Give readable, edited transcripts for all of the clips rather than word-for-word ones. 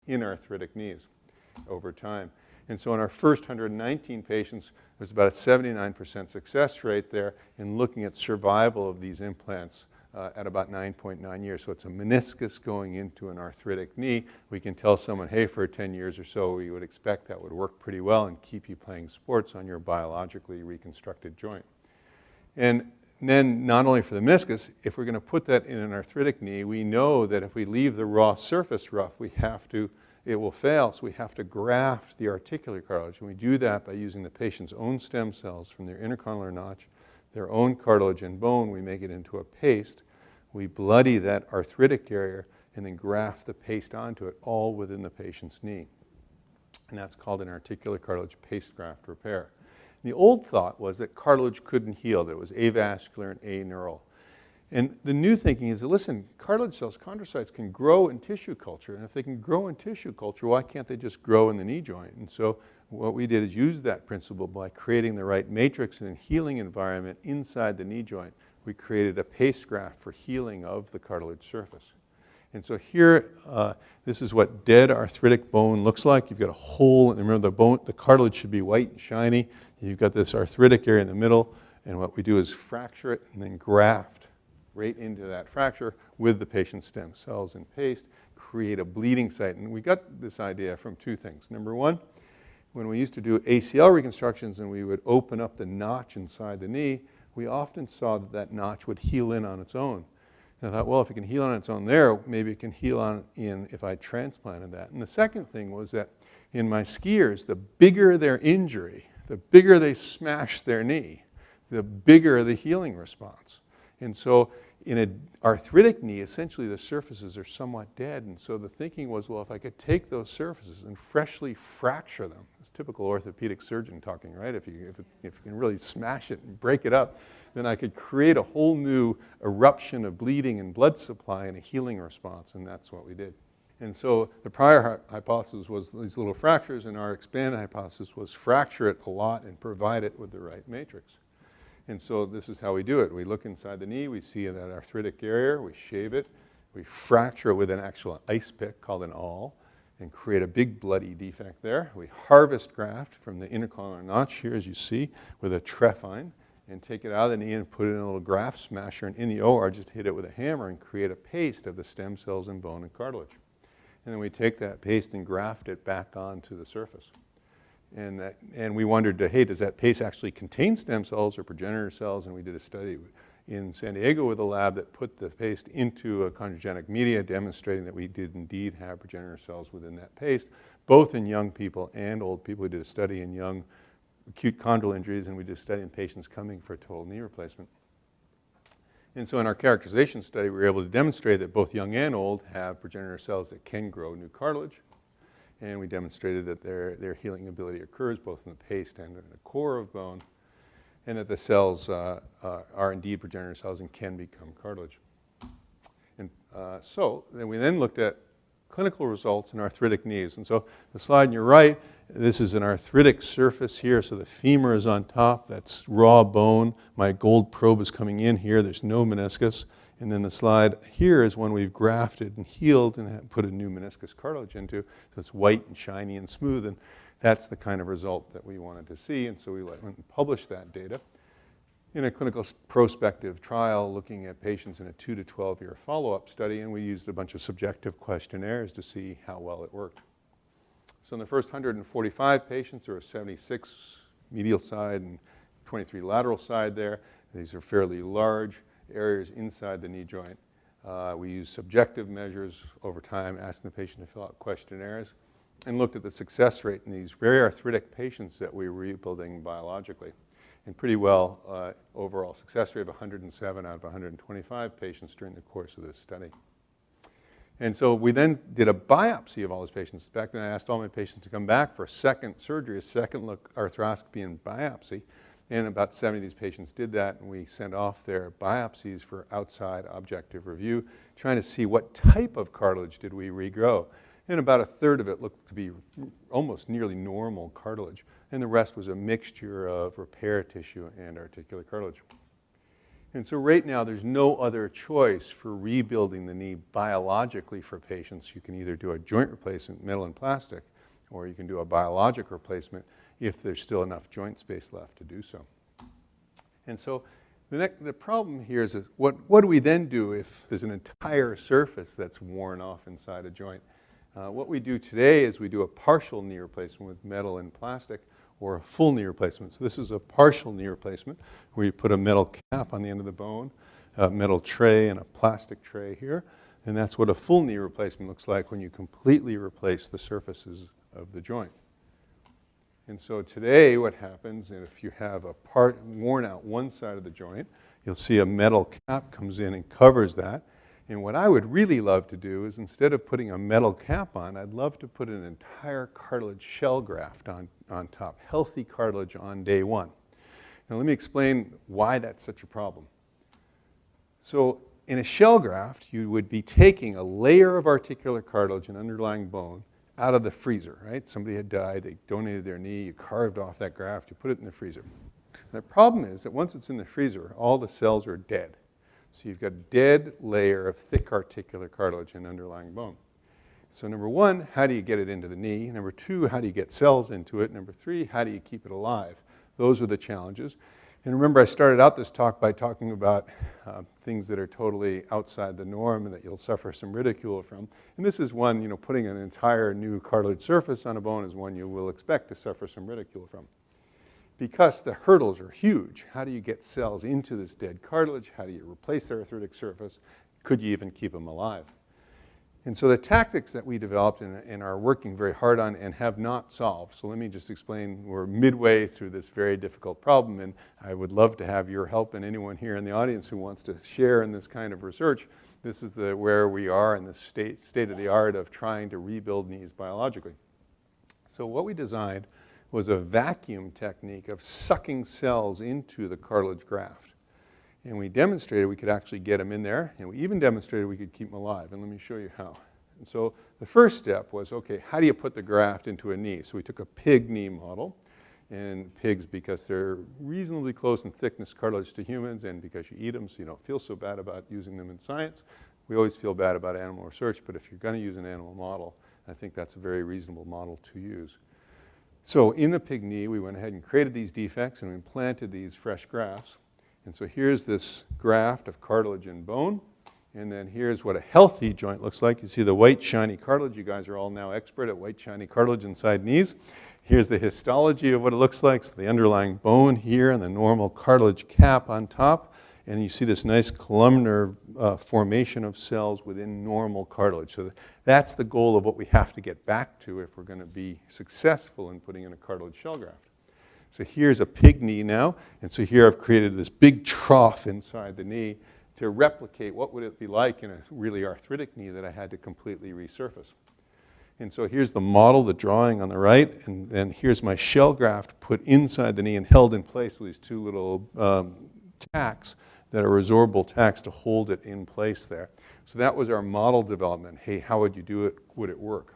in arthritic knees over time. And so in our first 119 patients, there's about a 79% success rate there in looking at survival of these implants at about 9.9 years. So it's a meniscus going into an arthritic knee. We can tell someone, hey, for 10 years or so, we would expect that would work pretty well and keep you playing sports on your biologically reconstructed joint. And then not only for the meniscus, if we're going to put that in an arthritic knee, we know that if we leave the raw surface rough, it will fail, so we have to graft the articular cartilage. And we do that by using the patient's own stem cells from their intercondylar notch, their own cartilage and bone. We make it into a paste. We bloody that arthritic area and then graft the paste onto it, all within the patient's knee. And that's called an articular cartilage paste graft repair. The old thought was that cartilage couldn't heal, that it was avascular and aneural. And the new thinking is that, listen, cartilage cells, chondrocytes, can grow in tissue culture. And if they can grow in tissue culture, why can't they just grow in the knee joint? And so what we did is use that principle by creating the right matrix and healing environment inside the knee joint. We created a paste graft for healing of the cartilage surface. And so here, this is what dead arthritic bone looks like. You've got a hole, and remember the cartilage should be white and shiny. You've got this arthritic area in the middle, and what we do is fracture it and then graft right into that fracture with the patient's stem cells and paste, create a bleeding site. And we got this idea from two things. Number one, when we used to do ACL reconstructions and we would open up the notch inside the knee, we often saw that that notch would heal in on its own. And I thought, well, if it can heal on its own there, maybe it can heal on in if I transplanted that. And the second thing was that in my skiers, the bigger their injury, the bigger they smash their knee, the bigger the healing response. And so in an arthritic knee, essentially the surfaces are somewhat dead. And so the thinking was, well, if I could take those surfaces and freshly fracture them, it's typical orthopedic surgeon talking, right? If you can really smash it and break it up, then I could create a whole new eruption of bleeding and blood supply and a healing response, and that's what we did. And so the prior hypothesis was these little fractures, and our expanded hypothesis was fracture it a lot and provide it with the right matrix. And so this is how we do it. We look inside the knee, we see that arthritic area, we shave it, we fracture it with an actual ice pick called an awl, and create a big bloody defect there. We harvest graft from the intercolumnar notch here, as you see, with a trephine, and take it out of the knee and put it in a little graft smasher, and in the OR just hit it with a hammer and create a paste of the stem cells and bone and cartilage. And then we take that paste and graft it back onto the surface. And we wondered, hey, does that paste actually contain stem cells or progenitor cells? And we did a study in San Diego with a lab that put the paste into a chondrogenic media, demonstrating that we did indeed have progenitor cells within that paste, both in young people and old people. We did a study in young acute chondral injuries, and we did a study in patients coming for a total knee replacement. And so in our characterization study, we were able to demonstrate that both young and old have progenitor cells that can grow new cartilage. And we demonstrated that their healing ability occurs both in the paste and in the core of bone, and that the cells are indeed progenitor cells and can become cartilage. And so then we looked at clinical results in arthritic knees. And so the slide on your right, this is an arthritic surface here. So the femur is on top. That's raw bone. My gold probe is coming in here. There's no meniscus. And then the slide here is one we've grafted and healed and put a new meniscus cartilage into. So it's white and shiny and smooth. And that's the kind of result that we wanted to see. And so we went and published that data in a clinical prospective trial looking at patients in a 2 to 12 year follow-up study. And we used a bunch of subjective questionnaires to see how well it worked. So in the first 145 patients, there were 76 medial side and 23 lateral side there. These are fairly large areas inside the knee joint. We used subjective measures over time, asking the patient to fill out questionnaires, and looked at the success rate in these very arthritic patients that we were rebuilding biologically. And pretty well overall success rate of 107 out of 125 patients during the course of this study. And so we then did a biopsy of all those patients. Back then I asked all my patients to come back for a second surgery, a second look arthroscopy and biopsy. And about 70 of these patients did that, and we sent off their biopsies for outside objective review, trying to see what type of cartilage did we regrow. And about a third of it looked to be almost nearly normal cartilage, and the rest was a mixture of repair tissue and articular cartilage. And so right now there's no other choice for rebuilding the knee biologically for patients. You can either do a joint replacement, metal and plastic, or you can do a biologic replacement if there's still enough joint space left to do so. And so the problem here is what do we then do if there's an entire surface that's worn off inside a joint? What we do today is we do a partial knee replacement with metal and plastic, or a full knee replacement. So this is a partial knee replacement where you put a metal cap on the end of the bone, a metal tray and a plastic tray here. And that's what a full knee replacement looks like when you completely replace the surfaces of the joint. And so today what happens, and if you have a part worn out one side of the joint, you'll see a metal cap comes in and covers that. And what I would really love to do is, instead of putting a metal cap on, I'd love to put an entire cartilage shell graft on top, healthy cartilage on day one. Now let me explain why that's such a problem. So in a shell graft, you would be taking a layer of articular cartilage and underlying bone out of the freezer, right? Somebody had died, they donated their knee, you carved off that graft, you put it in the freezer. And the problem is that once it's in the freezer, all the cells are dead. So you've got a dead layer of thick articular cartilage and underlying bone. So number one, how do you get it into the knee? Number two, how do you get cells into it? Number three, how do you keep it alive? Those are the challenges. And remember, I started out this talk by talking about things that are totally outside the norm and that you'll suffer some ridicule from. And this is one, you know, putting an entire new cartilage surface on a bone is one you will expect to suffer some ridicule from. Because the hurdles are huge. How do you get cells into this dead cartilage? How do you replace the arthritic surface? Could you even keep them alive? And so the tactics that we developed and are working very hard on and have not solved. So let me just explain, we're midway through this very difficult problem, and I would love to have your help and anyone here in the audience who wants to share in this kind of research. This is where we are in the state of the art of trying to rebuild knees biologically. So what we designed was a vacuum technique of sucking cells into the cartilage graft. And we demonstrated we could actually get them in there, and we even demonstrated we could keep them alive. And let me show you how. And so the first step was, okay, how do you put the graft into a knee? So we took a pig knee model, and pigs, because they're reasonably close in thickness cartilage to humans, and because you eat them so you don't feel so bad about using them in science. We always feel bad about animal research, but if you're going to use an animal model, I think that's a very reasonable model to use. So in the pig knee, we went ahead and created these defects and we implanted these fresh grafts. And so here's this graft of cartilage and bone. And then here's what a healthy joint looks like. You see the white, shiny cartilage. You guys are all now expert at white, shiny cartilage inside knees. Here's the histology of what it looks like. So the underlying bone here and the normal cartilage cap on top. And you see this nice columnar formation of cells within normal cartilage. So that's the goal of what we have to get back to if we're going to be successful in putting in a cartilage shell graft. So here's a pig knee now. And so here I've created this big trough inside the knee to replicate what would it be like in a really arthritic knee that I had to completely resurface. And so here's the model, the drawing on the right, and then here's my shell graft put inside the knee and held in place with these two little tacks that are resorbable tacks to hold it in place there. So that was our model development. Hey, how would you do it? Would it work?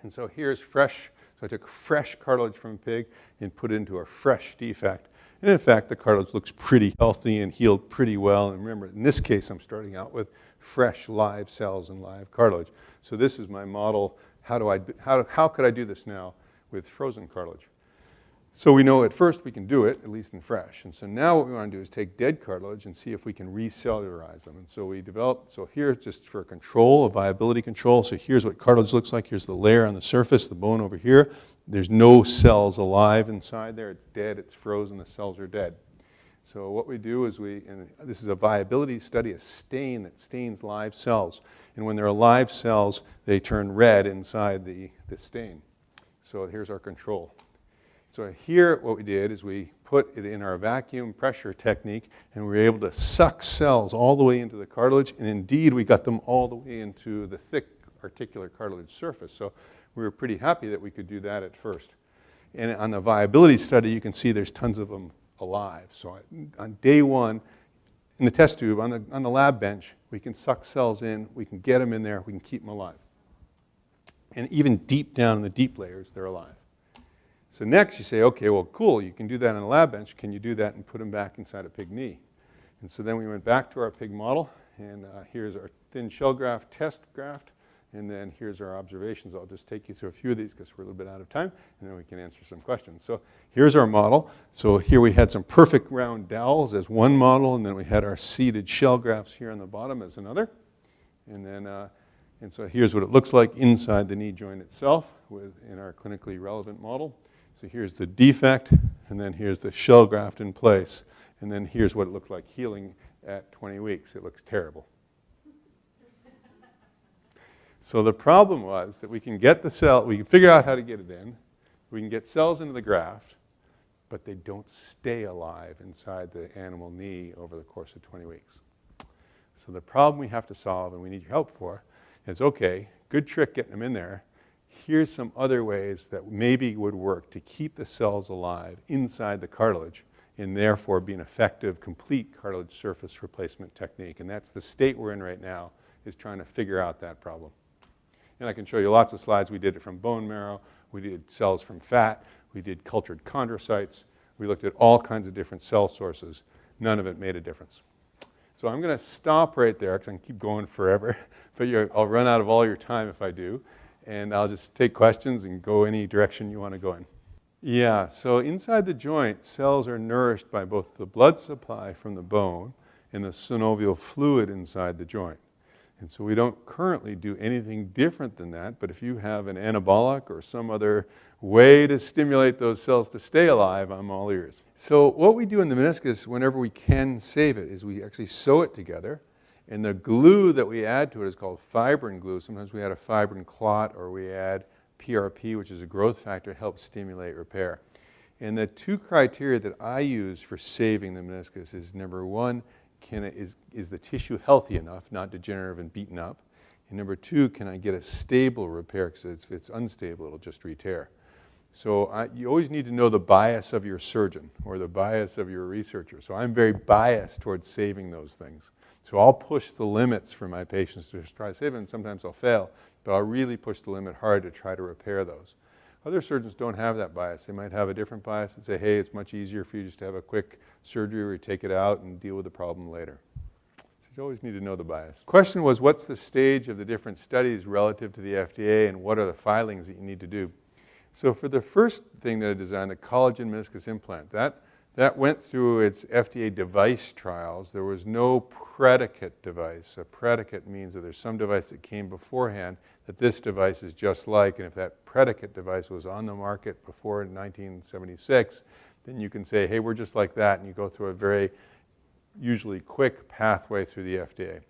And so here's fresh. So I took fresh cartilage from a pig and put it into a fresh defect. And in fact, the cartilage looks pretty healthy and healed pretty well. And remember, in this case, I'm starting out with fresh live cells and live cartilage. So this is my model. How could I do this now with frozen cartilage? So we know at first we can do it, at least in fresh. And so now what we want to do is take dead cartilage and see if we can recellularize them. And so we developed, so here just for control, a viability control. So here's what cartilage looks like. Here's the layer on the surface, the bone over here. There's no cells alive inside there. It's dead, it's frozen, the cells are dead. So what we do is and this is a viability study, a stain that stains live cells. And when they're alive cells, they turn red inside the stain. So here's our control. So here what we did is we put it in our vacuum pressure technique, and we were able to suck cells all the way into the cartilage, and indeed we got them all the way into the thick articular cartilage surface. So we were pretty happy that we could do that at first. And on the viability study, you can see there's tons of them alive. So on day one, in the test tube, on the lab bench, we can suck cells in, we can get them in there, we can keep them alive. And even deep down in the deep layers, they're alive. So next you say, okay, well, cool, you can do that on the lab bench. Can you do that and put them back inside a pig knee? And so then we went back to our pig model, and here's our thin shell graft test graft, and then here's our observations. I'll just take you through a few of these because we're a little bit out of time, and then we can answer some questions. So here's our model. So here we had some perfect round dowels as one model, and then we had our seeded shell grafts here on the bottom as another. And then, and so here's what it looks like inside the knee joint itself in our clinically relevant model. So here's the defect, and then here's the shell graft in place. And then here's what it looked like healing at 20 weeks. It looks terrible. So the problem was that we can get the cell, we can figure out how to get it in, we can get cells into the graft, but they don't stay alive inside the animal knee over the course of 20 weeks. So the problem we have to solve, and we need your help for, is okay, good trick getting them in there. Here's some other ways that maybe would work to keep the cells alive inside the cartilage and therefore be an effective, complete cartilage surface replacement technique. And that's the state we're in right now, is trying to figure out that problem. And I can show you lots of slides. We did it from bone marrow. We did cells from fat. We did cultured chondrocytes. We looked at all kinds of different cell sources. None of it made a difference. So I'm going to stop right there because I can keep going forever. But I'll run out of all your time if I do. And I'll just take questions and go any direction you want to go in. Yeah, so inside the joint, cells are nourished by both the blood supply from the bone and the synovial fluid inside the joint. And so we don't currently do anything different than that, but if you have an anabolic or some other way to stimulate those cells to stay alive, I'm all ears. So what we do in the meniscus whenever we can save it is we actually sew it together, and the glue that we add to it is called fibrin glue. Sometimes we add a fibrin clot or we add PRP, which is a growth factor, to help stimulate repair. And the two criteria that I use for saving the meniscus is, number one, is the tissue healthy enough, not degenerative and beaten up? And number two, can I get a stable repair? Because if it's unstable, it'll just re-tear. So you always need to know the bias of your surgeon or the bias of your researcher. So I'm very biased towards saving those things. So I'll push the limits for my patients to try to save them. Sometimes I'll fail, but I'll really push the limit hard to try to repair those. Other surgeons don't have that bias. They might have a different bias and say, hey, it's much easier for you just to have a quick surgery or take it out and deal with the problem later. So you always need to know the bias. The question was, what's the stage of the different studies relative to the FDA and what are the filings that you need to do? So for the first thing that I designed, the collagen meniscus implant, that went through its FDA device trials. There was no predicate device. A predicate means that there's some device that came beforehand that this device is just like, and if that predicate device was on the market before 1976, then you can say, hey, we're just like that, and you go through a very usually quick pathway through the FDA.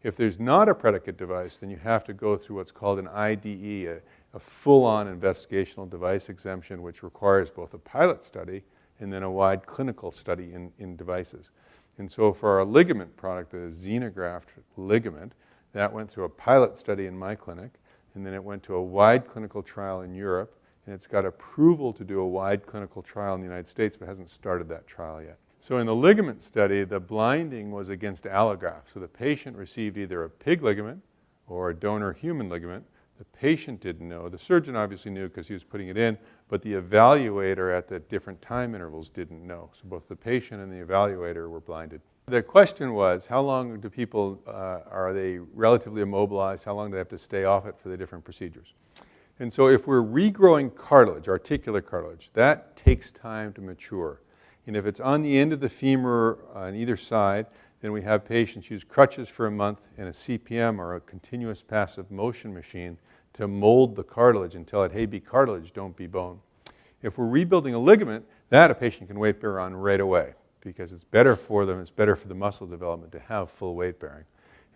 If there's not a predicate device, then you have to go through what's called an IDE, a full-on investigational device exemption, which requires both a pilot study and then a wide clinical study in devices. And so for our ligament product, the xenograft ligament, that went through a pilot study in my clinic, and then it went to a wide clinical trial in Europe, and it's got approval to do a wide clinical trial in the United States, but hasn't started that trial yet. So in the ligament study, the blinding was against allograft. So the patient received either a pig ligament or a donor human ligament. The patient didn't know. The surgeon obviously knew because he was putting it in, but the evaluator at the different time intervals didn't know. So both the patient and the evaluator were blinded. The question was, how long do people, are they relatively immobilized? How long do they have to stay off it for the different procedures? And so if we're regrowing cartilage, articular cartilage, that takes time to mature. And if it's on the end of the femur on either side, then we have patients use crutches for a month and a CPM or a continuous passive motion machine to mold the cartilage and tell it, hey, be cartilage, don't be bone. If we're rebuilding a ligament, that a patient can weight bear on right away because it's better for them, it's better for the muscle development to have full weight bearing.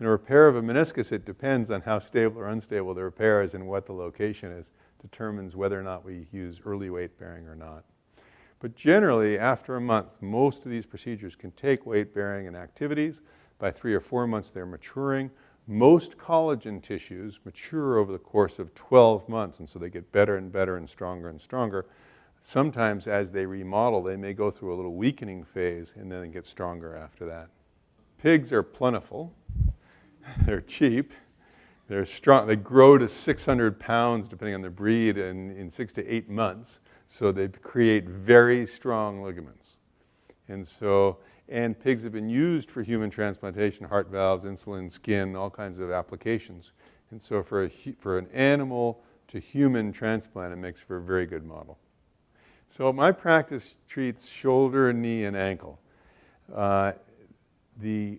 In a repair of a meniscus, it depends on how stable or unstable the repair is and what the location is, determines whether or not we use early weight bearing or not. But generally, after a month, most of these procedures can take weight bearing and activities. By 3 or 4 months, they're maturing. Most collagen tissues mature over the course of 12 months, and so they get better and better and stronger and stronger. Sometimes as they remodel, they may go through a little weakening phase and then get stronger after that. Pigs are plentiful. They're cheap. They're strong. They grow to 600 pounds, depending on the breed, in 6 to 8 months. So they create very strong ligaments. And so And pigs have been used for human transplantation, heart valves, insulin, skin, all kinds of applications. And so for an animal to human transplant, it makes for a very good model. So my practice treats shoulder, knee, and ankle. The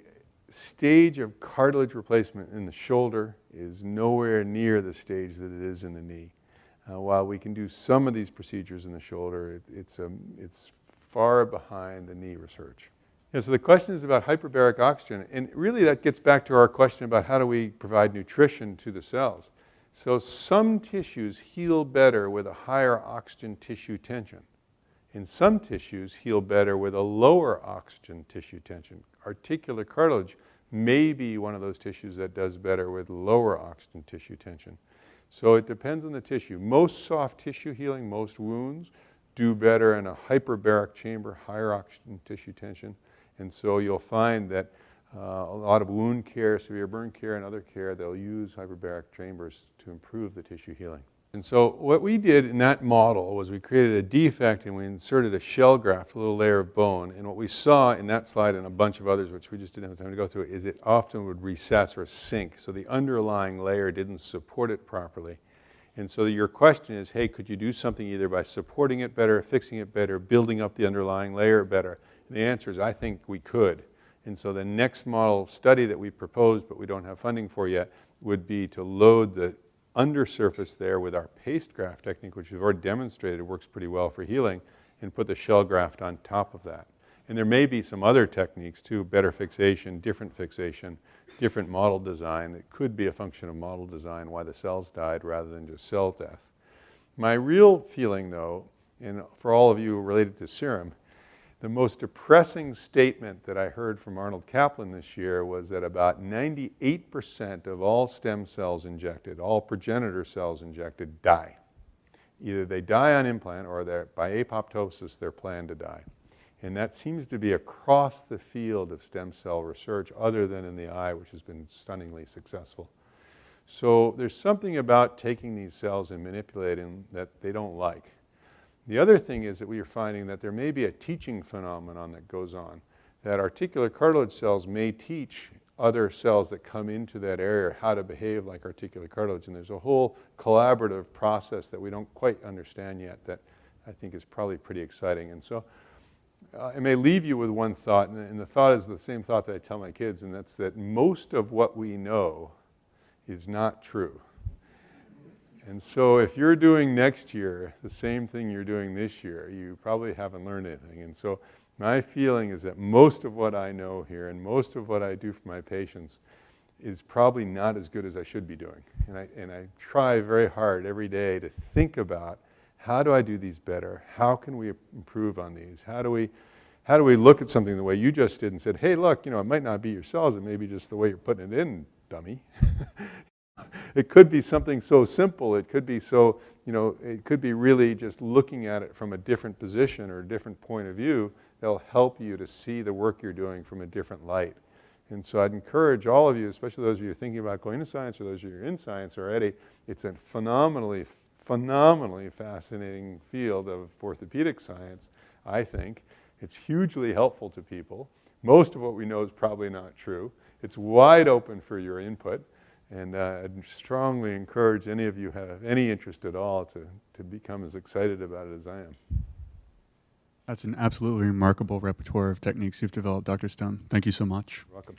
stage of cartilage replacement in the shoulder is nowhere near the stage that it is in the knee. While we can do some of these procedures in the shoulder, it's far behind the knee research. Yeah, so the question is about hyperbaric oxygen, and really that gets back to our question about how do we provide nutrition to the cells. So some tissues heal better with a higher oxygen tissue tension, and some tissues heal better with a lower oxygen tissue tension. Articular cartilage may be one of those tissues that does better with lower oxygen tissue tension. So it depends on the tissue. Most soft tissue healing, most wounds, do better in a hyperbaric chamber, higher oxygen tissue tension. And so you'll find that a lot of wound care, severe burn care, and other care, they'll use hyperbaric chambers to improve the tissue healing. And so what we did in that model was we created a defect and we inserted a shell graft, a little layer of bone. And what we saw in that slide and a bunch of others, which we just didn't have time to go through, is it often would recess or sink. So the underlying layer didn't support it properly. And so your question is, hey, could you do something either by supporting it better, fixing it better, building up the underlying layer better? And the answer is, I think we could. And so the next model study that we proposed, but we don't have funding for yet, would be to load the undersurface there with our paste graft technique, which we've already demonstrated works pretty well for healing, and put the shell graft on top of that. And there may be some other techniques too, better fixation, different model design. It could be a function of model design, why the cells died rather than just cell death. My real feeling though, and for all of you related to serum, the most depressing statement that I heard from Arnold Kaplan this year was that about 98% of all stem cells injected, all progenitor cells injected, die. Either they die on implant or by apoptosis they're planned to die. And that seems to be across the field of stem cell research other than in the eye, which has been stunningly successful. So there's something about taking these cells and manipulating them that they don't like. The other thing is that we are finding that there may be a teaching phenomenon that goes on, that articular cartilage cells may teach other cells that come into that area how to behave like articular cartilage. And there's a whole collaborative process that we don't quite understand yet that I think is probably pretty exciting. And so I may leave you with one thought, and the thought is the same thought that I tell my kids, and that's that most of what we know is not true. And so if you're doing next year the same thing you're doing this year, you probably haven't learned anything. And so my feeling is that most of what I know here and most of what I do for my patients is probably not as good as I should be doing. And I try very hard every day to think about, how do I do these better? How can we improve on these? How do we look at something the way you just did and said, hey, look, it might not be your cells, it may be just the way you're putting it in, dummy. It could be something so simple. It could be so, it could be really just looking at it from a different position or a different point of view that'll help you to see the work you're doing from a different light. And so I'd encourage all of you, especially those of you thinking about going to science or those of you who are in science already, it's a phenomenally fascinating field of orthopedic science, I think. It's hugely helpful to people. Most of what we know is probably not true. It's wide open for your input. And I'd strongly encourage any of you who have any interest at all to become as excited about it as I am. That's an absolutely remarkable repertoire of techniques you've developed, Dr. Stone. Thank you so much. You're welcome.